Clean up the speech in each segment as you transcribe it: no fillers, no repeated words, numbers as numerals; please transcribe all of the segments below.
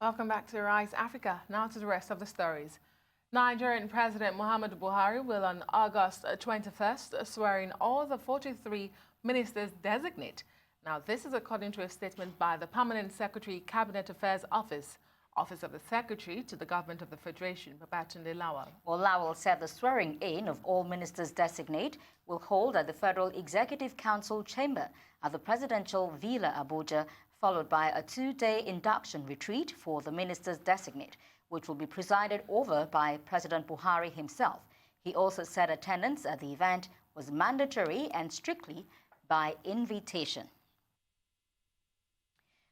Welcome back to Rise Africa. Now to the rest of the stories. Nigerian President Muhammadu Buhari will on August 21st swear in all the 43 ministers designate. Now, this is according to a statement by the Permanent Secretary Cabinet Affairs Office of the Secretary to the Government of the Federation, Babatunde Lawal. Well, Lawal said the swearing-in of all ministers designate will hold at the Federal Executive Council chamber at the Presidential Villa, Abuja, followed by a 2-day induction retreat for the ministers designate, which will be presided over by President Buhari himself. He also said attendance at the event was mandatory and strictly by invitation.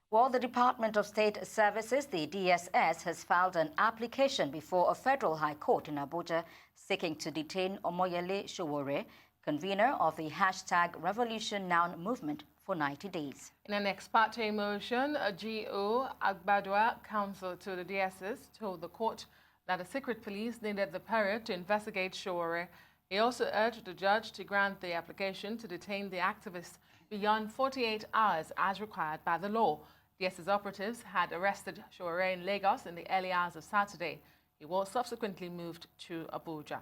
Well, the Department of State Services, the DSS, has filed an application before a federal high court in Abuja seeking to detain Omoyele Sowore, convener of the #RevolutionNow movement, for 90 days. In an ex parte motion, G.O. Agbadua, counsel to the DSS, told the court that the secret police needed the period to investigate Sowore. He also urged the judge to grant the application to detain the activist beyond 48 hours as required by the law. DSS operatives had arrested Sowore in Lagos in the early hours of Saturday. He was subsequently moved to Abuja.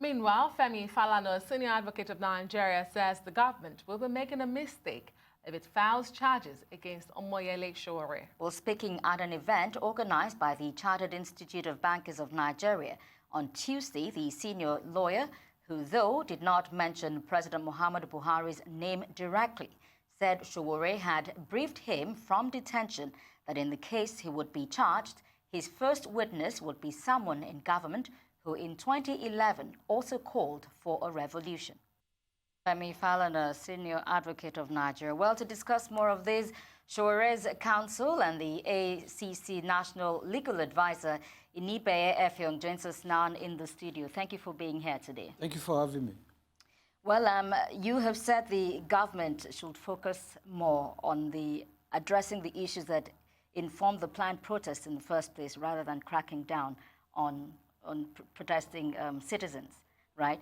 Meanwhile, Femi Falana, senior advocate of Nigeria, says the government will be making a mistake if it files charges against Omoyele Sowore. Well, speaking at an event organized by the Chartered Institute of Bankers of Nigeria on Tuesday, the senior lawyer, who though did not mention President Muhammadu Buhari's name directly, said Sowore had briefed him from detention that in the case he would be charged, his first witness would be someone in government who in 2011 also called for a revolution. Femi Falana, senior advocate of Nigeria. Well, to discuss more of this, Sowore's counsel and the ACC National Legal Advisor, Inibehe Effiong, joins us now in the studio. Thank you for being here today. Thank you for having me. Well, you have said the government should focus more on addressing the issues that informed the planned protest in the first place, rather than cracking down on protesting citizens, right?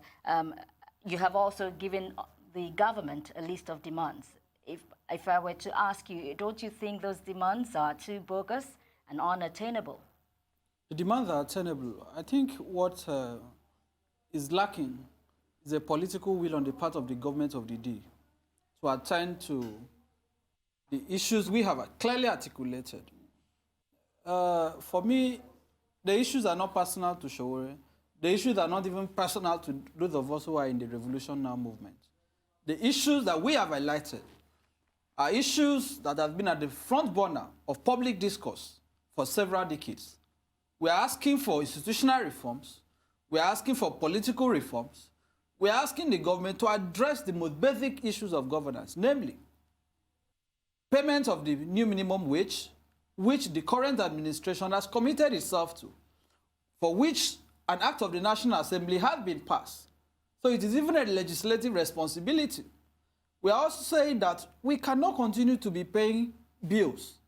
You have also given the government a list of demands. If I were to ask you, don't you think those demands are too bogus and unattainable? The demands are attainable. I think what is lacking is a political will on the part of the government of the day to attend to the issues we have clearly articulated. For me, the issues are not personal to Sowore. The issues are not even personal to those of us who are in the RevolutionNow movement. The issues that we have highlighted are issues that have been at the front burner of public discourse for several decades. We are asking for institutional reforms. We are asking for political reforms. We are asking the government to address the most basic issues of governance, namely payment of the new minimum wage, which the current administration has committed itself to, for which an act of the National Assembly has been passed. So it is even a legislative responsibility. We are also saying that we cannot continue to be paying bills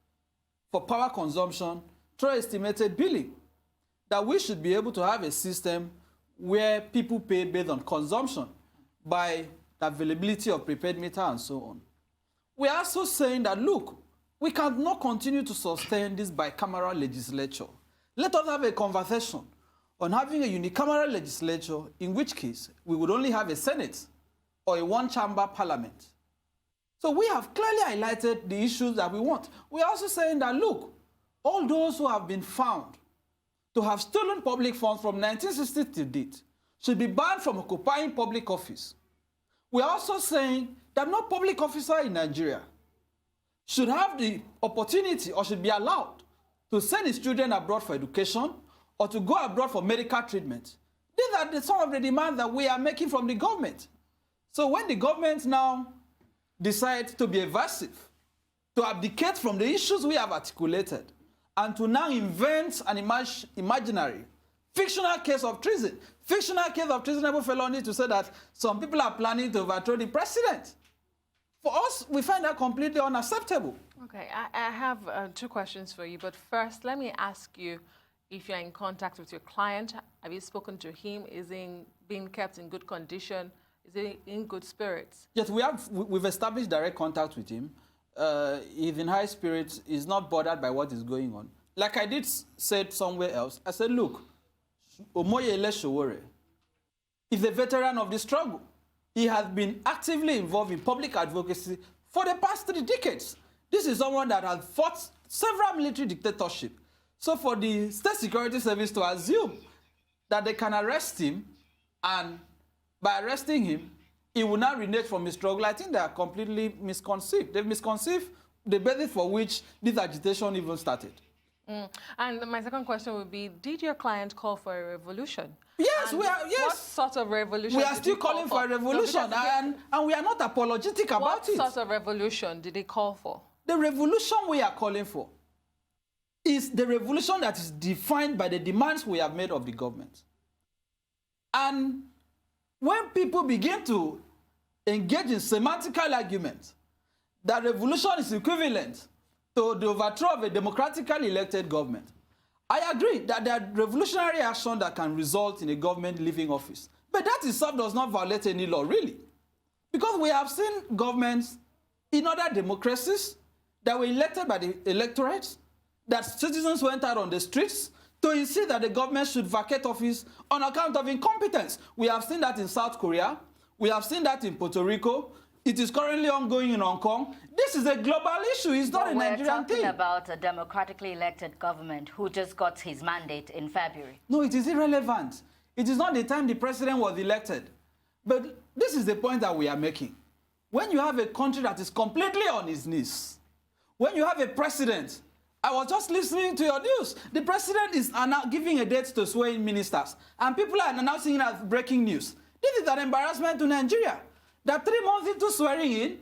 for power consumption through estimated billing, that we should be able to have a system where people pay based on consumption by the availability of prepaid meter and so on. We are also saying that, look, we cannot continue to sustain this bicameral legislature. Let us have a conversation on having a unicameral legislature, in which case we would only have a Senate or a one-chamber parliament. So we have clearly highlighted the issues that we want. We are also saying that, look, all those who have been found to have stolen public funds from 1960 to date should be banned from occupying public office. We are also saying that no public officer in Nigeria should have the opportunity or should be allowed to send his children abroad for education or to go abroad for medical treatment. These are some of the demands that we are making from the government. So when the government now decides to be evasive, to abdicate from the issues we have articulated, and to now invent an imaginary, fictional case of treason, fictional case of treasonable felony to say that some people are planning to overthrow the president. For us, we find that completely unacceptable. Okay, I have 2 questions for you, but first, let me ask you if you're in contact with your client. Have you spoken to him? Is he being kept in good condition? Is he in good spirits? Yes, we've established direct contact with him. he's in high spirits, he's not bothered by what is going on. Like I did say somewhere else, I said, look, Omoyele Sowore is a veteran of the struggle. He has been actively involved in public advocacy for the past 3 decades. This is someone that has fought several military dictatorships. So for the State Security Service to assume that they can arrest him, and by arresting him, he will not renege from his struggle, I think they are completely misconceived. They've misconceived the basis for which this agitation even started. And my second question would be, did your client call for a revolution? Yes, we are. Yes. What sort of revolution? We are still calling for a revolution, and we are not apologetic about it. What sort of revolution did they call for? The revolution we are calling for is the revolution that is defined by the demands we have made of the government. And when people begin to engage in semantical arguments that revolution is equivalent to the overthrow of a democratically elected government, I agree that there are revolutionary action that can result in a government leaving office. But that itself does not violate any law, really. Because we have seen governments in other democracies that were elected by the electorate, that citizens went out on the streets to insist that the government should vacate office on account of incompetence. We have seen that in South Korea. We have seen that in Puerto Rico. It is currently ongoing in Hong Kong. This is a global issue. It's not a Nigerian thing. We're talking about a democratically elected government who just got his mandate in February. No, it is irrelevant. It is not the time the president was elected. But this is the point that we are making. When you have a country that is completely on its knees, when you have a president, I was just listening to your news. The president is now giving a date to swear in ministers, and people are announcing it as breaking news. This is an embarrassment to Nigeria. That 3 months into swearing in,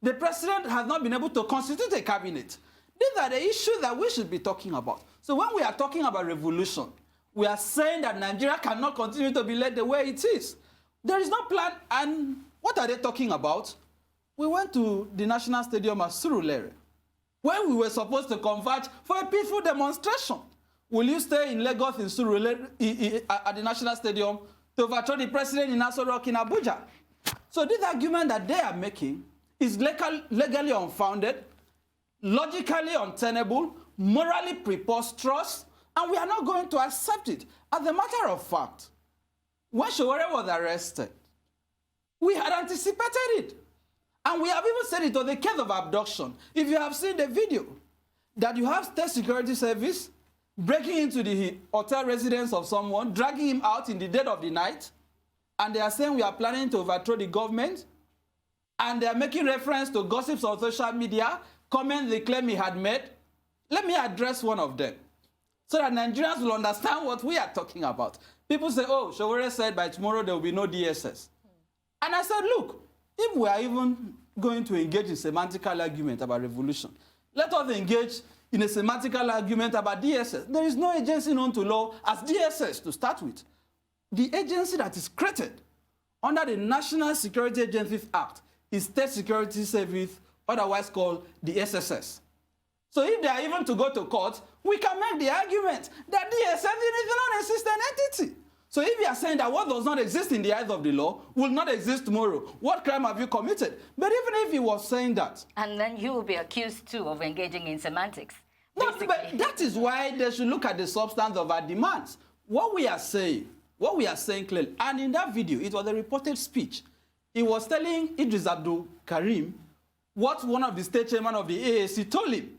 the president has not been able to constitute a cabinet. These are the issues that we should be talking about. So when we are talking about revolution, we are saying that Nigeria cannot continue to be led the way it is. There is no plan, and what are they talking about? We went to the National Stadium at Sowore, where we were supposed to converge for a peaceful demonstration. Will you stay in Lagos in Sowore at the National Stadium to overthrow the president in Aso Rock in Abuja? So this argument that they are making is legally unfounded, logically untenable, morally preposterous, and we are not going to accept it. As a matter of fact, when Sowore was arrested, we had anticipated it. And we have even said it was a case of abduction. If you have seen the video, that you have State Security Service breaking into the hotel residence of someone, dragging him out in the dead of the night, and they are saying we are planning to overthrow the government, and they are making reference to gossips on social media, comments they claim he had made. Let me address one of them, so that Nigerians will understand what we are talking about. People say, oh, Sowore said by tomorrow there will be no DSS. And I said, look, if we are even going to engage in semantical argument about revolution, let us engage in a semantical argument about DSS. There is no agency known to law as DSS to start with. The agency that is created under the National Security Agencies Act is State Security Service, otherwise called the SSS. So if they are even to go to court, we can make the argument that DSS is a non-existent entity. So if you are saying that what does not exist in the eyes of the law will not exist tomorrow, what crime have you committed? But even if he was saying that... And then you will be accused, too, of engaging in semantics. No, but that is why they should look at the substance of our demands. What we are saying clearly, and in that video, it was a reported speech. He was telling Idris Abdul Karim what one of the state chairman of the AAC told him.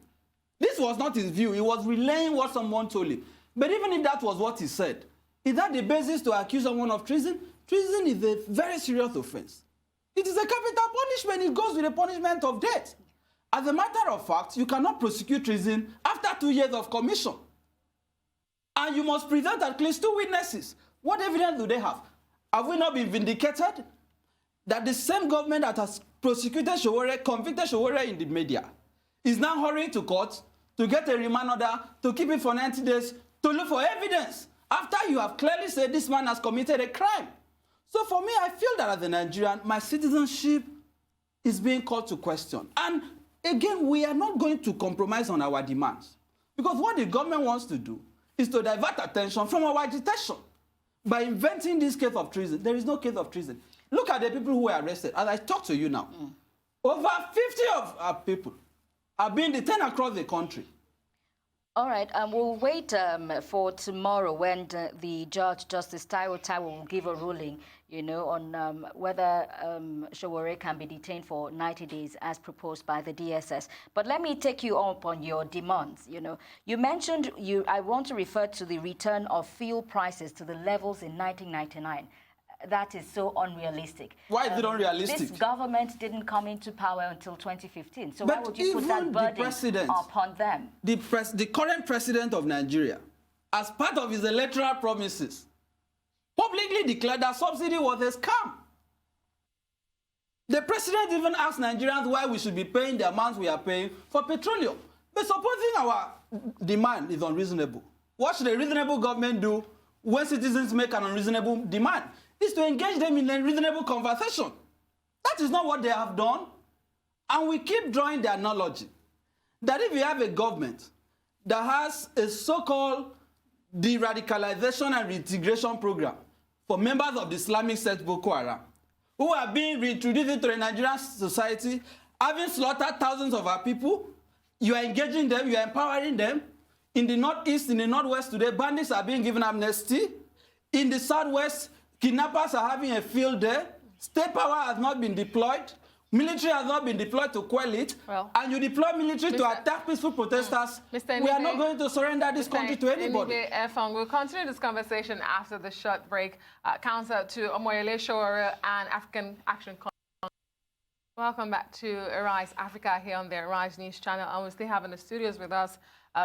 This was not his view. He was relaying what someone told him. But even if that was what he said, is that the basis to accuse someone of treason? Treason is a very serious offense. It is a capital punishment. It goes with the punishment of death. As a matter of fact, you cannot prosecute treason after 2 years of commission. And you must present at least 2 witnesses. What evidence do they have? Have we not been vindicated? That the same government that has prosecuted Sowore, convicted Sowore in the media, is now hurrying to court to get a remand order, to keep it for 90 days, to look for evidence, after you have clearly said this man has committed a crime. So for me, I feel that as a Nigerian, my citizenship is being called to question. And again, we are not going to compromise on our demands. Because what the government wants to do is to divert attention from our agitation. By inventing this case of treason, there is no case of treason. Look at the people who were arrested. As I talk to you now, over 50 of our people are being detained across the country. All right, we'll wait for tomorrow when the Judge Justice Taiwo will give a ruling, you know, on whether Sowore can be detained for 90 days as proposed by the DSS. But let me take you up on your demands. You know, you mentioned I want to refer to the return of fuel prices to the levels in 1999. That is so unrealistic. Why is it unrealistic? This government didn't come into power until 2015. So but why would you put that burden upon them? The current president of Nigeria, as part of his electoral promises, publicly declared that subsidy was a scam. The president even asked Nigerians why we should be paying the amounts we are paying for petroleum. But supposing our demand is unreasonable, what should a reasonable government do when citizens make an unreasonable demand? Is to engage them in a reasonable conversation. That is not what they have done. And we keep drawing the analogy that if you have a government that has a so-called de-radicalization and reintegration program for members of the Islamic sect Boko Haram, who are being reintroduced into the Nigerian society, having slaughtered thousands of our people, you are engaging them, you are empowering them. In the northeast, in the northwest today, bandits are being given amnesty. In the southwest, kidnappers are having a field day. State power has not been deployed. Military has not been deployed to quell it. Well, and you deploy military to attack peaceful protesters. We are not going to surrender this country to anybody. Inibehe Effiong, we'll continue this conversation after the short break. Counsel to Omoyele, Sowore and African Action Congress. Welcome back to Arise Africa here on the Arise News Channel. And we still have in the studios with us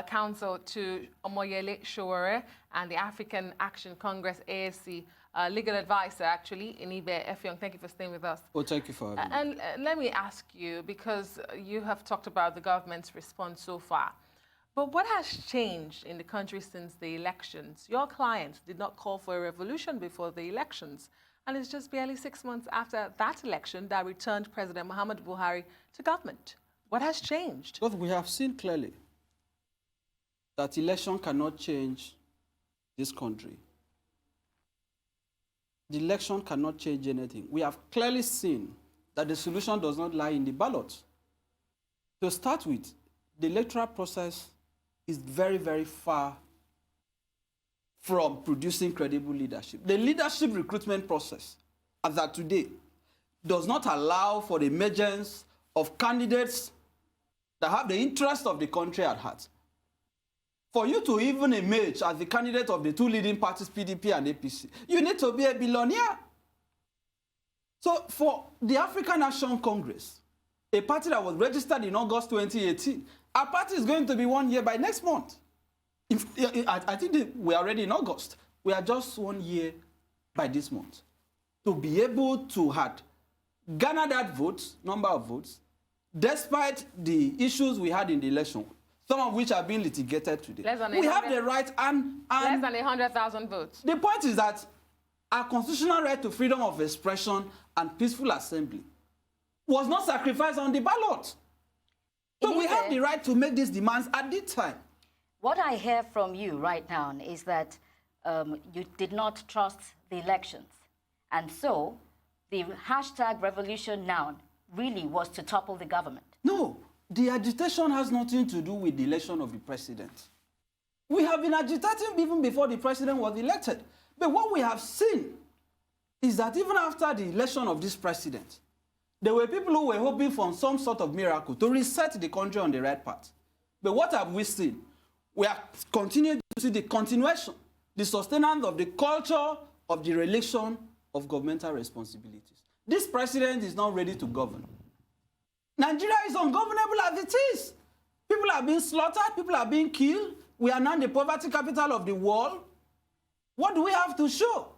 counsel to Omoyele, Sowore and the African Action Congress, ASC. Legal advisor, actually, Inibehe Effiong. Thank you for staying with us. Oh, thank you for having me. And let me ask you, because you have talked about the government's response so far, but what has changed in the country since the elections? Your clients did not call for a revolution before the elections, and it's just barely 6 months after that election that returned President Muhammadu Buhari to government. What has changed? Because we have seen clearly that election cannot change this country. The election cannot change anything. We have clearly seen that the solution does not lie in the ballot. To start with, the electoral process is very, very far from producing credible leadership. The leadership recruitment process, as at today, does not allow for the emergence of candidates that have the interest of the country at heart. For you to even emerge as the candidate of the two leading parties, PDP and APC, you need to be a billionaire. So for the African Action Congress, a party that was registered in August 2018, our party is going to be 1 year by next month. I think we are already in August. We are just 1 year by this month. To be able to garner that number of votes, despite the issues we had in the election, some of which are being litigated today. We have the right and less than 100,000 votes. The point is that our constitutional right to freedom of expression and peaceful assembly was not sacrificed on the ballot. So we have the right to make these demands at this time. What I hear from you right now is that you did not trust the elections. And so the hashtag RevolutionNow really was to topple the government. No. The agitation has nothing to do with the election of the president. We have been agitating even before the president was elected. But what we have seen is that even after the election of this president, there were people who were hoping for some sort of miracle to reset the country on the right path. But what have we seen? We are continuing to see the continuation, the sustenance of the culture of the relation of governmental responsibilities. This president is not ready to govern. Nigeria is ungovernable as it is. People are being slaughtered, people are being killed. We are now the poverty capital of the world. What do we have to show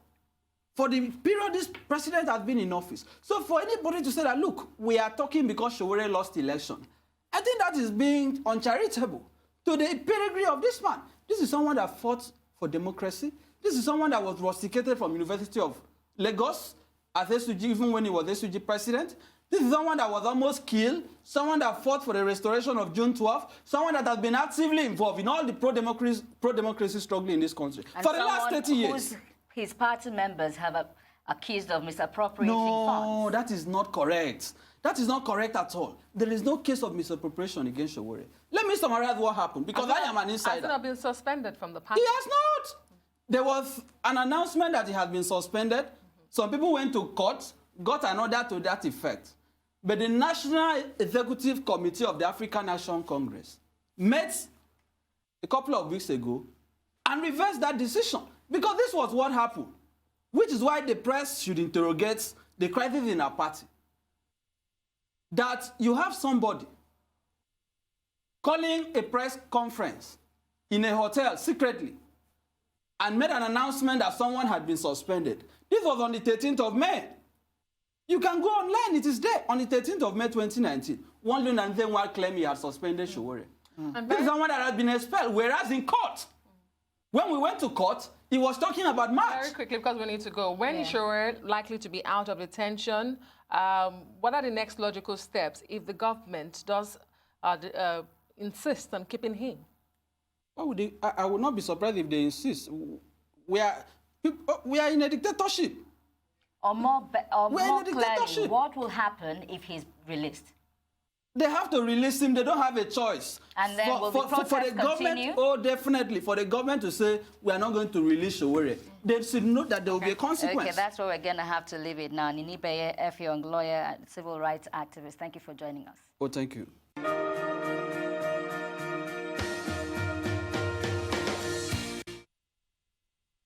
for the period this president has been in office? So for anybody to say that, look, we are talking because Sowore lost the election, I think that is being uncharitable to the pedigree of this man. This is someone that fought for democracy. This is someone that was rusticated from University of Lagos as SUG, even when he was SUG president. This is someone that was almost killed, someone that fought for the restoration of June 12th, someone that has been actively involved in all the pro-democracy struggle in this country and for the last 30 years. His party members have accused of misappropriating No, funds. that is not correct. That is not correct at all. There is no case of misappropriation against Sowore. Let me summarize what happened, because I am an insider. Has he not been suspended from the party? He has not. There was an announcement that he had been suspended. Some people went to court, got an order to that effect. But the National Executive Committee of the African National Congress met a couple of weeks ago and reversed that decision, because this was what happened, which is why the press should interrogate the crisis in our party. That you have somebody calling a press conference in a hotel secretly and made an announcement that someone had been suspended. This was on the 13th of May. You can go online, it is there. On the 13th of May 2019, one Lunanzenwa claimed he had suspended Sowore. This is someone that had been expelled, whereas in court, when we went to court, he was talking about March. Very quickly, because we need to go. When is Sowore likely to be out of detention? What are the next logical steps if the government does insist on keeping him? Why would they? I would not be surprised if they insist. We are in a dictatorship. Or more clearly, dictatorship. what will happen if he's released? They have to release him. They don't have a choice. And then will the protests for the government, continue? oh, definitely. For the government to say, we are not going to release Sowore, they should know that there will be a consequence. Okay, that's where we're going to have to leave it now. Inibehe Effiong, lawyer and civil rights activist, thank you for joining us. Oh, thank you.